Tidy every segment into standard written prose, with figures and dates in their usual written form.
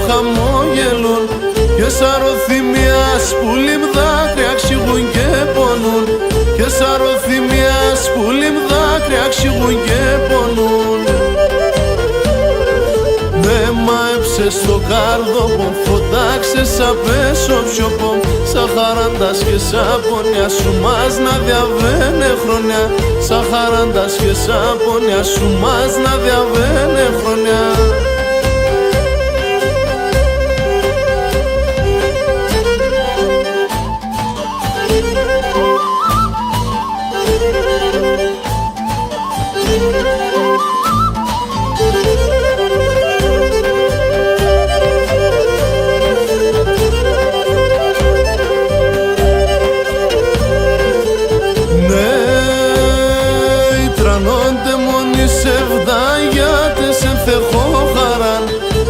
χαμόγελον και σαροθυμίας που λιμδάκρυα ξηγούν και πονούν και σαροθυμίας που λιμδάκρυα ξηγούν και πονούν. Με μάεψες στο κάρδοπο, φωτάξες σαν πέσω πιοπό, σαν χαράντας και σαν πονιά σου μας να διαβαίνε χρονιά, σαν χαράντας και σαν πονιά σου μας να διαβαίνε χρονιά.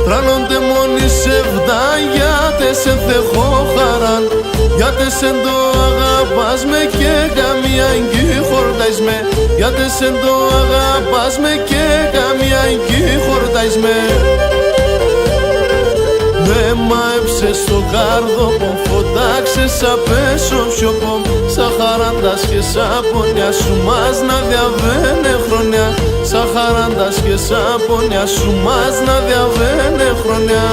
Τρανώνται μόνοι σε βδά γιατί σε θεχώ χαράν, γιατί σε το αγαπάς με και καμία εγκύ χορτάεις με, γιατί σε το αγαπάς με και καμία εγκύ χορτάεις με. Με μάεψες στο κάρδοπο, φωτάξες σαν πέσω πιοπό, σαν χαράντας και σαν πονιά σου μας να διαβαίνε χρονιά, σαν χαράντας και σαν πονιά σου μας να διαβαίνε χρονιά.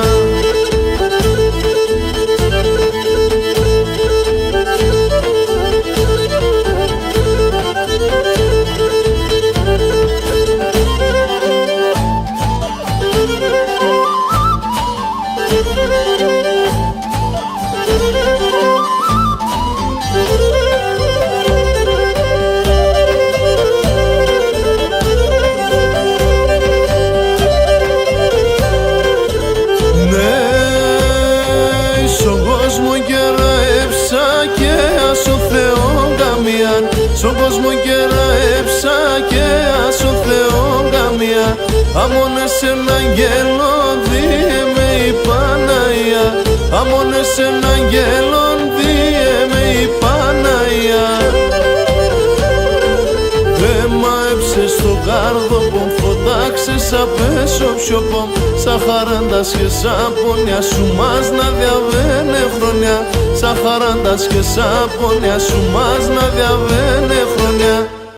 Στον κόσμο κεραέψα και ας ο Θεόν καμία, αμόνες ένα αγγέλο διέ με η Παναγία, αμόνες ένα αγγέλο διέ με η Παναγία. Δεν μάεψες στο κάρδοπο, φωτάξες σαν πέσω πιοπό, σαν χαράντας και σαν πονιά σου μας να διαβαίνε χρονιά, σαν χαράντας και σαν πονιά σου μας να διαβαίνε